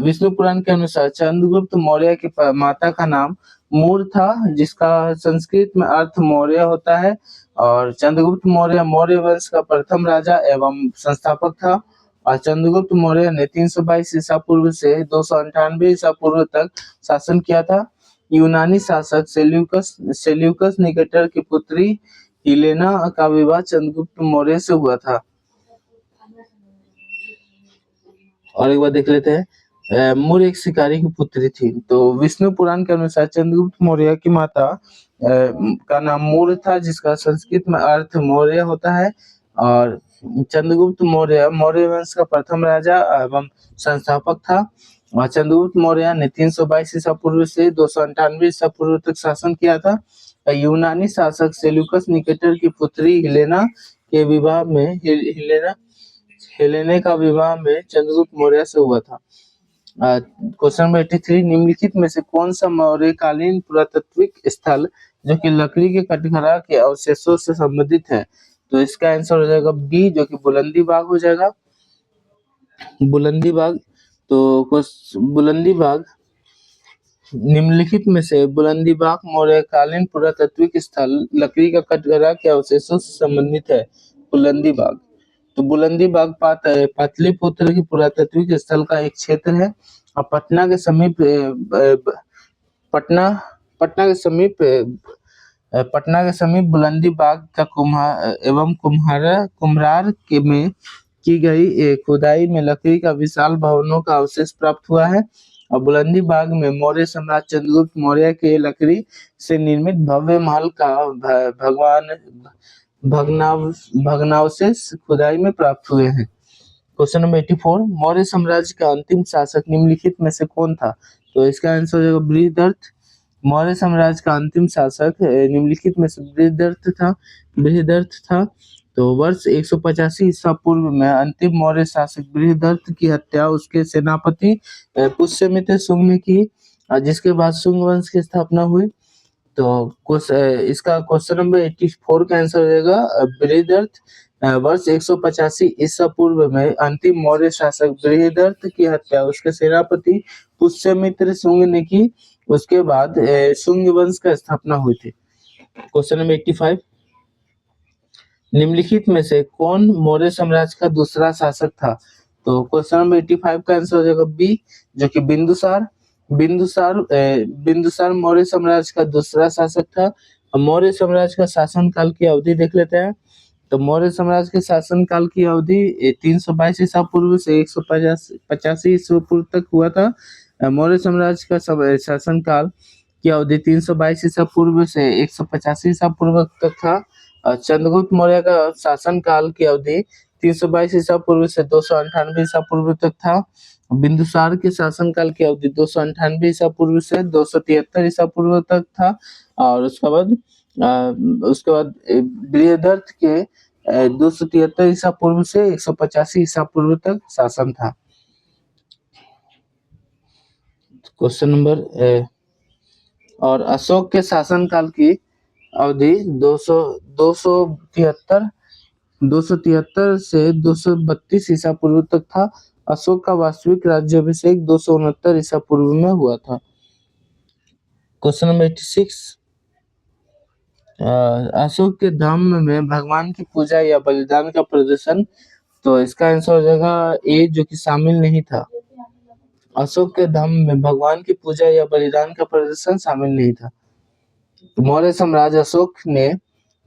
विष्णु पुराण के अनुसार चंद्रगुप्त मौर्य की माता का नाम मूर था, जिसका संस्कृत में अर्थ मौर्य होता है। और चंद्रगुप्त मौर्य मौर्य वंश का प्रथम राजा एवं संस्थापक था। और चंद्रगुप्त मौर्य ने 322 ईसा पूर्व से 298 ईसा पूर्व तक शासन किया था। यूनानी शासक सेल्यूकस निकेटर की पुत्री हिलेना का विवाह चंद्रगुप्त मौर्य से हुआ था। और एक बार देख लेते हैं, मूर एक शिकारी की पुत्री थी। तो विष्णु पुराण के अनुसार चंद्रगुप्त मौर्य की माता का नाम मूर था, जिसका संस्कृत में अर्थ मौर्य होता है। और चंद्रगुप्त मौर्य मौर्य वंश का प्रथम राजा एवं संस्थापक था। और चंद्रगुप्त मौर्य ने 322 ईसा पूर्व से 298 ईसा पूर्व तक शासन किया था। यूनानी शासक सेल्यूकस निकेटर की पुत्री हिलेना के विवाह में हेलेने का विवाह में चंद्रगुप्त मौर्य से हुआ था। क्वेश्चन नंबर 83, निम्नलिखित में से कौन सा मौर्यकालीन पुरातात्विक स्थल जो कि लकड़ी के कटघरा के अवशेषों से संबंधित है? तो इसका आंसर हो जाएगा बी, जो कि बुलंदी बाग हो जाएगा। बुलंदी बाग। तो बुलंदी बाग निम्नलिखित में से बुलंदी बाग मौर्यकालीन पुरातात्विक स्थल लकड़ी का कटघरा के अवशेषों से संबंधित है। बुलंदी बाग। तो बुलंदी बाग पाटलिपुत्र की पुरातात्विक स्थल का एक क्षेत्र है और पटना के समीप बुलंदी बाग का कुम्हार के में की गई खुदाई में लकड़ी का विशाल भवनों का अवशेष प्राप्त हुआ है। और बुलंदी बाग में मौर्य सम्राट चंद्रगुप्त मौर्य के लकड़ी से निर्मित भव्य महल का भग्नावशेष खुदाई में प्राप्त हुए हैं। क्वेश्चन नंबर 84, मौर्य साम्राज्य का अंतिम शासक निम्नलिखित में से कौन था? तो इसका आंसर हो जाएगा बृहदर्थ। मौर्य साम्राज्य का अंतिम शासक निम्नलिखित में से बृहदर्थ था। तो वर्ष 185 ईसा पूर्व में अंतिम मौर्य शासक बृहदत्त की हत्या उसके सेनापति पुष्यमित्र शुंग ने की, जिसके बाद शुंग वंश की स्थापना हुई। तो इसका क्वेश्चन नंबर 84 का आंसर हो जाएगा बृहदत्त वर्ष 185 ईसा पूर्व में अंतिम मौर्य शासक बृहदत्त की हत्या उसके सेनापति पुष्यमित्र शुंग ने की, उसके बाद शुंग वंश का स्थापना हुई थी। क्वेश्चन नंबर 85, निम्नलिखित में से कौन मौर्य साम्राज्य का दूसरा शासक था? तो क्वेश्चन नंबर 85 का आंसर हो जाएगा बी, जो कि बिंदुसार। बिंदुसार मौर्य साम्राज्य का दूसरा शासक था। मौर्य साम्राज्य का शासनकाल की अवधि देख लेते हैं। तो मौर्य साम्राज्य के शासनकाल की अवधि 322 ईसा पूर्व से 185 ईसा पूर्व तक हुआ था। मौर्य साम्राज्य का शासनकाल की अवधि 322 ईसा पूर्व से 185 ईसा पूर्व तक था। चंद्रगुप्त मौर्य का शासनकाल की अवधि 322 ईसा पूर्व से 298 ईसा पूर्व तक था। बिंदुसार के शासनकाल की अवधि 298 ईसा पूर्व से 273 ईसा पूर्व तक था। और उसके बाद बृहदत्त के 273 ईसा पूर्व से 185 ईसा पूर्व तक शासन था। क्वेश्चन नंबर और अशोक के शासनकाल की अवधि 273 से 232 ईसा पूर्व तक था। अशोक का वास्तविक राज्याभिषेक 269 ईसा पूर्व में हुआ था। क्वेश्चन नंबर 86, अशोक के धम्म में भगवान की पूजा या बलिदान का प्रदर्शन, तो इसका आंसर हो जाएगा ए, जो कि शामिल नहीं था। अशोक के धम्म में भगवान की पूजा या बलिदान का प्रदर्शन शामिल नहीं था। मौर्य साम्राज्य अशोक ने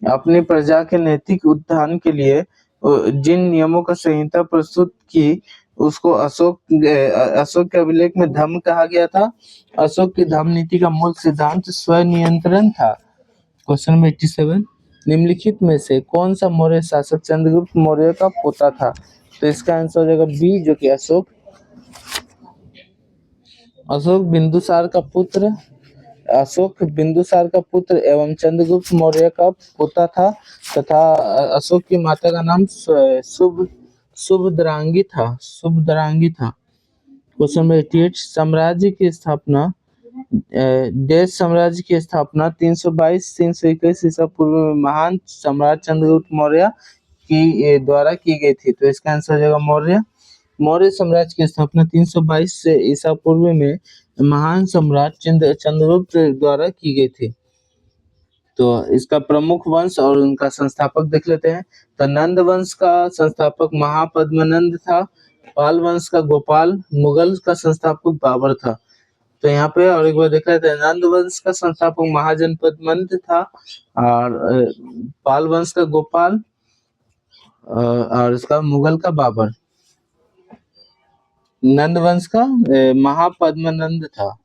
अपनी प्रजा के नैतिक उत्थान के लिए जिन नियमों का संहिता प्रस्तुत की उसको अशोक के अभिलेख में धम्म कहा गया था। अशोक की धम्म नीति का मूल सिद्धांत स्वनियंत्रण था। क्वेश्चन नंबर 87, निम्नलिखित में से कौन सा मौर्य शासक चंद्रगुप्त मौर्य का पोता था? तो इसका आंसर हो जाएगा बी, जो कि अशोक बिंदुसार का पुत्र एवं चंद्रगुप्त मौर्य का पोता था तथा अशोक की माता का नाम शुभद्रांगी था। क्वेश्चन नंबर 88, देश साम्राज्य की स्थापना 322-321 ईसा पूर्व में महान सम्राट चंद्रगुप्त मौर्य की द्वारा की गई थी। तो इसका आंसर हो जाएगा मौर्य साम्राज्य की स्थापना 322 से ईसा पूर्व में महान सम्राट चंद्रगुप्त द्वारा की गई थी। तो इसका प्रमुख वंश और उनका संस्थापक देख लेते हैं। तो नंद वंश का संस्थापक महापद्मनंद था। पाल वंश का गोपाल, मुगल का संस्थापक बाबर था। तो यहाँ पे और एक बार देख लेते हैं, नंद वंश का संस्थापक महाजनपद था और पाल वंश का गोपाल और इसका मुगल का बाबर। नंद वंश का महापद्मनंद था।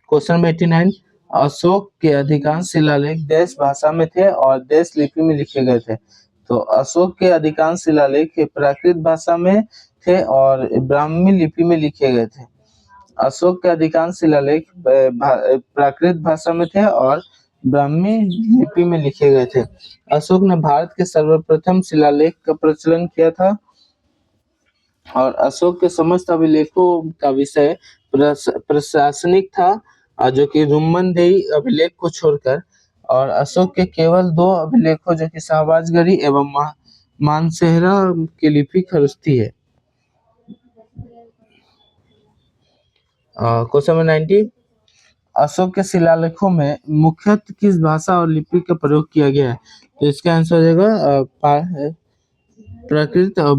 क्वेश्चन नंबर 89, अशोक के अधिकांश शिलालेख देश भाषा में थे और देश लिपि में लिखे गए थे। तो अशोक के अधिकांश शिलालेख प्राकृत भाषा में थे और ब्राह्मी लिपि में लिखे गए थे। अशोक के अधिकांश शिलालेख प्राकृत भाषा में थे और ब्राह्मी लिपि में लिखे गए थे। अशोक ने भारत के सर्वप्रथम शिलालेख का प्रचलन किया था और अशोक के समस्त अभिलेखों का विषय प्रशासनिक था, जो कि रुम्मनदेही अभिलेख को छोड़कर, और अशोक के केवल 2 अभिलेखों जो कि शाहबाजगढ़ी एवं मानसेहरा की लिपि खरुस्ती है। क्वेश्चन नंबर 90, अशोक के शिलालेखों में मुख्यतः किस भाषा और लिपि का प्रयोग किया गया है? तो इसका आंसर हो जाएगा प्राकृत और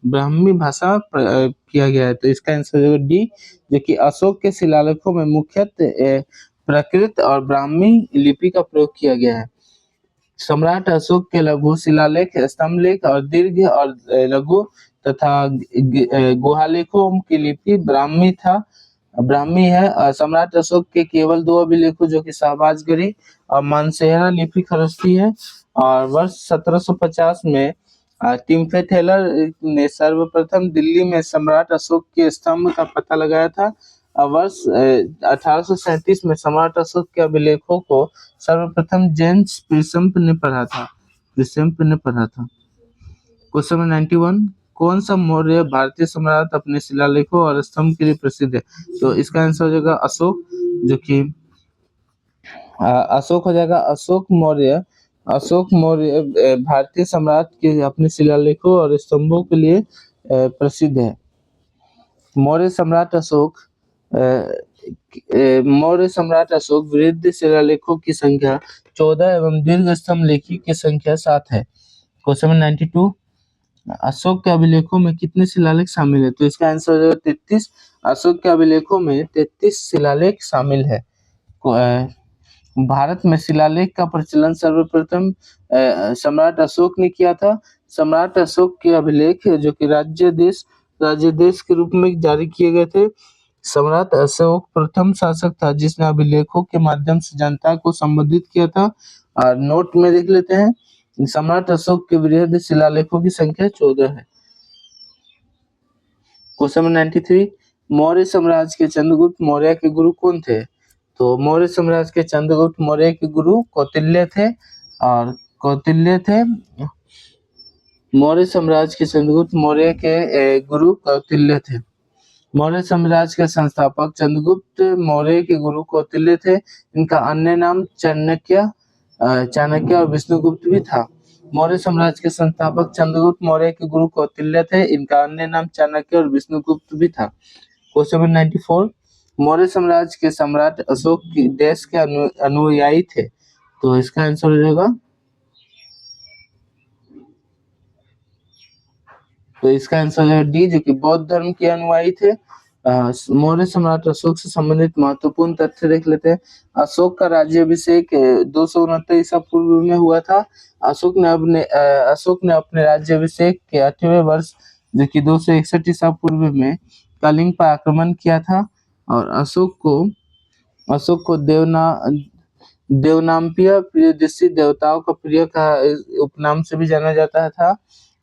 ब्राह्मी भाषा किया गया है। तो इसका आंसर हो जाएगा डी, जो कि अशोक के शिलालेखों में मुख्यतः प्राकृत और ब्राह्मी लिपि का प्रयोग किया गया है। सम्राट अशोक के लघु शिलालेख, स्तंभलेख और दीर्घ और लघु तथा गुहालेखों की लिपि ब्राह्मी है। सम्राट अशोक के केवल 2 अभिलेखों जो कि शाहबाजगढ़ी और मानसेहरा लिपि खरुस्ती है। और वर्ष 1750 में टिम्फे टेलर ने सर्वप्रथम दिल्ली में सम्राट अशोक के स्तंभ का पता लगाया था। वर्ष 1837 में सम्राट अशोक के अभिलेखों को सर्वप्रथम जेम्स प्रिसम्प ने पढ़ा था। प्रिसेम्प ने पढ़ा था। क्वेश्चन नंबर 91, कौन सा मौर्य भारतीय सम्राट अपने शिलालेखों और स्तंभ के लिए प्रसिद्ध है? तो इसका आंसर हो जाएगा अशोक, जो कि अशोक हो जाएगा। अशोक मौर्य भारतीय सम्राट के अपने शिलालेखों और स्तंभों के लिए प्रसिद्ध है। मौर्य सम्राट अशोक वृद्ध शिलालेखों की संख्या 14 एवं दीर्घ स्तंभ लेखी की संख्या 7 है। क्वेश्चन नंबर 92, अशोक के अभिलेखों में कितने शिलालेख शामिल है? तो इसका आंसर हो जाएगा 33। अशोक के अभिलेखों में 33 शिलालेख शामिल है। भारत में शिलालेख का प्रचलन सर्वप्रथम सम्राट अशोक ने किया था। सम्राट अशोक के अभिलेख जो कि राज्य देश के रूप में जारी किए गए थे। सम्राट अशोक प्रथम शासक था जिसने अभिलेखों के माध्यम से जनता को संबोधित किया था। और नोट में देख लेते हैं, सम्राट अशोक के वृहद शिलालेखों की संख्या 14 है। क्वेश्चन नंबर 93, मौर्य साम्राज्य के चंद्रगुप्त मौर्य के गुरु कौन थे? तो मौर्य साम्राज्य के चंद्रगुप्त मौर्य के गुरु कौटिल्य थे। मौर्य साम्राज्य के चंद्रगुप्त मौर्य के गुरु कौटिल्य थे। मौर्य साम्राज्य के संस्थापक चंद्रगुप्त मौर्य के गुरु कौटिल्य थे। इनका अन्य नाम चाणक्य और विष्णुगुप्त भी था। मौर्य साम्राज्य के संस्थापक चंद्रगुप्त मौर्य के गुरु कौटिल्य थे। इनका अन्य नाम चाणक्य और विष्णुगुप्त भी था। क्वेश्चन नंबर 94, मौर्य साम्राज्य के सम्राट अशोक की देश के अनुयायी थे। तो इसका आंसर हो जाएगा, तो इसका आंसर है डी, जो कि बौद्ध धर्म के अनुयायी थे। मौर्य सम्राट अशोक से संबंधित महत्वपूर्ण तथ्य देख लेते हैं। अशोक का राज्याभिषेक 269 ईसा पूर्व में हुआ था। अशोक ने अपने राज्याभिषेक के 8वें वर्ष, जो कि 261 ईसा पूर्व में कलिंग पर आक्रमण किया था। और अशोक को देवनाम्पीय प्रियदर्शी देवताओं का प्रिय का उपनाम से भी जाना जाता था।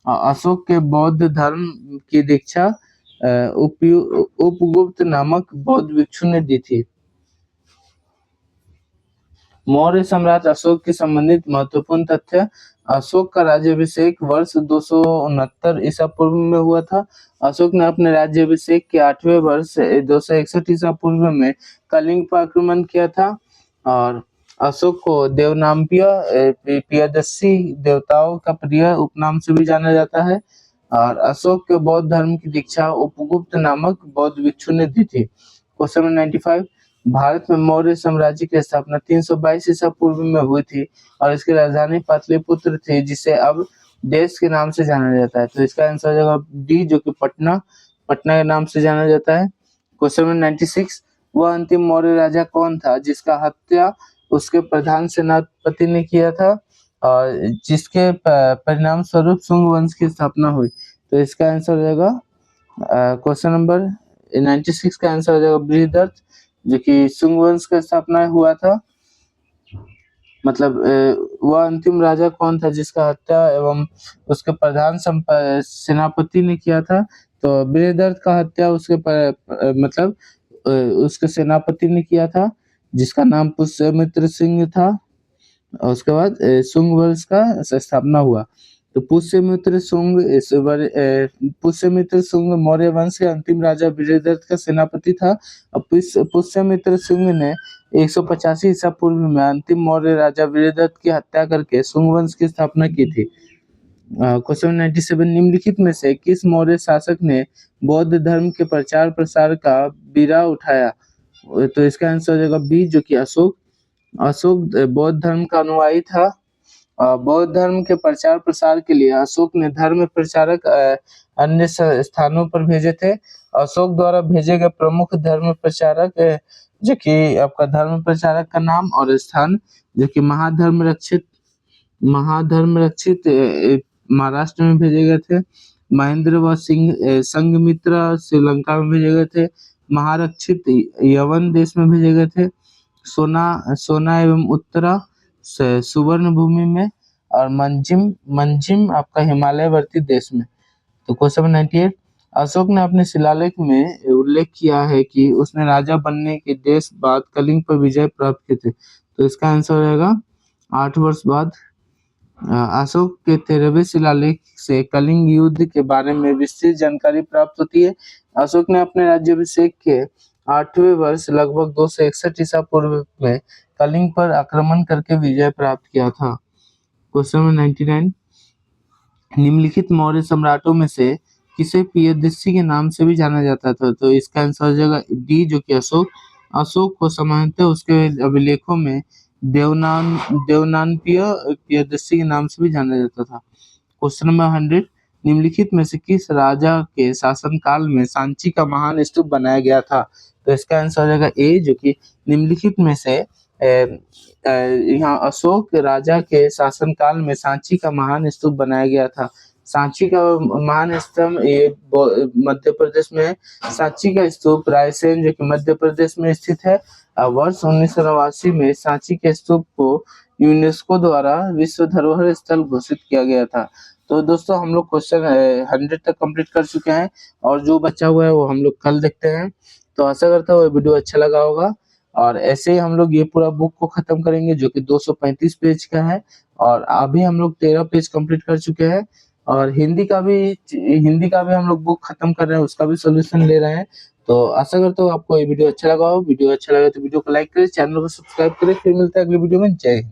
अशोक के बौद्ध धर्म की दीक्षा उपगुप्त नामक बौद्ध भिक्षु ने दी थी। मौर्य सम्राट अशोक के संबंधित महत्वपूर्ण तथ्य, अशोक का राज्याभिषेक वर्ष 269 ईसा पूर्व में हुआ था। अशोक ने अपने राज्याभिषेक के 8वें वर्ष 261 ईसा पूर्व में कलिंग पर आक्रमण किया था। और अशोक को देवनाम्पीय प्रियदर्शी देवताओं का प्रिय उपनाम से भी जाना जाता है। और अशोक के बौद्ध धर्म की दीक्षा उपगुप्त नामक बौद्ध भिक्षु ने दी थी। क्वेश्चन नंबर 95, भारत में मौर्य साम्राज्य की स्थापना 322 ईसा पूर्व में हुई थी और इसकी राजधानी पाटलिपुत्र थी, जिसे अब देश के नाम से जाना जाता है। तो इसका आंसर हो जाएगा डी, जो कि पटना के नाम से जाना जाता है। क्वेश्चन नंबर 96, वह अंतिम मौर्य राजा कौन था जिसका हत्या उसके प्रधान सेनापति ने किया था और जिसके परिणाम स्वरूप शुंग वंश की स्थापना हुई? तो इसका आंसर हो जाएगा क्वेश्चन नंबर 96 का आंसर हो जाएगा बृहदर्थ, जो कि शुंग वंश का स्थापना हुआ था। मतलब वह अंतिम राजा कौन था जिसका हत्या एवं उसके प्रधान सेनापति ने किया था? तो बृहदर्थ का हत्या उसके सेनापति ने किया था, जिसका नाम पुष्यमित्र सिंह था। और उसके बाद शुंग वंश का स्थापना हुआ। तो पुष्यमित्र शुंग मौर्य वंश के अंतिम राजा बृहदर्थ का सेनापति था। और पुष्यमित्र शुंग ने 185 ईसा पूर्व में अंतिम मौर्य राजा बृहदर्थ की हत्या करके शुंग वंश की स्थापना की थी। क्वेश्चन 97, निम्नलिखित में से किस मौर्य शासक ने बौद्ध धर्म के प्रचार प्रसार का बीड़ा उठाया? तो इसका आंसर हो जाएगा बी, जो कि अशोक बौद्ध धर्म का अनुयायी था। बौद्ध धर्म के प्रचार प्रसार के लिए अशोक ने धर्म प्रचारक अन्य स्थानों पर भेजे थे। अशोक द्वारा भेजे गए प्रमुख धर्म प्रचारक, जो कि आपका धर्म प्रचारक का नाम और स्थान, जो कि महाधर्म रक्षित महाराष्ट्र में भेजे गए थे। महेंद्र व संघमित्रा श्रीलंका में भेजे गए थे। महारक्षित यवन देश में भेजे गए थे। सोना एवं उत्तरा सुवर्ण भूमि में। और मंजिम आपका हिमालयवर्ती देश में। तो क्वेश्चन 98, अशोक ने अपने शिलालेख में उल्लेख किया है कि उसने राजा बनने के 10 बाद कलिंग पर विजय प्राप्त की थी। तो इसका आंसर हो जाएगा 8 वर्ष बाद अशोक के 13वें शिलालेख से कलिंग युद्ध के बारे में विस्तृत जानकारी प्राप्त होती है। अशोक ने अपने राज्याभिषेक के 8वें वर्ष लगभग 261 ईसा पूर्व में कलिंग पर आक्रमण करके विजय प्राप्त किया था। क्वेश्चन नंबर 99, निम्नलिखित मौर्य सम्राटों में से किसे प्रियदर्शी के नाम से भी जाना जाता था? तो इसका आंसर हो जाएगा डी, जो कि अशोक। अशोक को सामान्यतः उसके अभिलेखों में देवनानपिय प्रियदर्शी के नाम से भी जाना जाता था। क्वेश्चन नंबर 100, निम्नलिखित में से किस राजा के शासनकाल में सांची का महान स्तूप बनाया गया था? तो इसका आंसर हो जाएगा ए, जो कि निम्नलिखित में से यहाँ अशोक राजा के शासनकाल में सांची का महान स्तूप बनाया गया था। सांची का महान स्तंभ ये मध्य प्रदेश में है। सांची का स्तूप रायसेन, जो कि मध्य प्रदेश में स्थित है। वर्ष 1989 में सांची के स्तूप को यूनेस्को द्वारा विश्व धरोहर स्थल घोषित किया गया था। तो दोस्तों हम लोग क्वेश्चन 100 तक कंप्लीट कर चुके हैं और जो बचा हुआ है वो हम लोग कल देखते हैं। तो आशा करता हूँ वीडियो अच्छा लगा होगा और ऐसे ही हम लोग ये पूरा बुक को खत्म करेंगे जो कि 235 पेज का है और अभी हम लोग 13 पेज कंप्लीट कर चुके हैं और हिंदी का भी हम लोग बुक खत्म कर रहे हैं, उसका भी सोल्यूशन ले रहे हैं। तो आशा करता हूँ आपको ये वीडियो अच्छा लगा हो। वीडियो अच्छा लगा तो वीडियो को लाइक करें, चैनल को सब्सक्राइब करें। फिर मिलते हैं अगले वीडियो में। जय हिंद।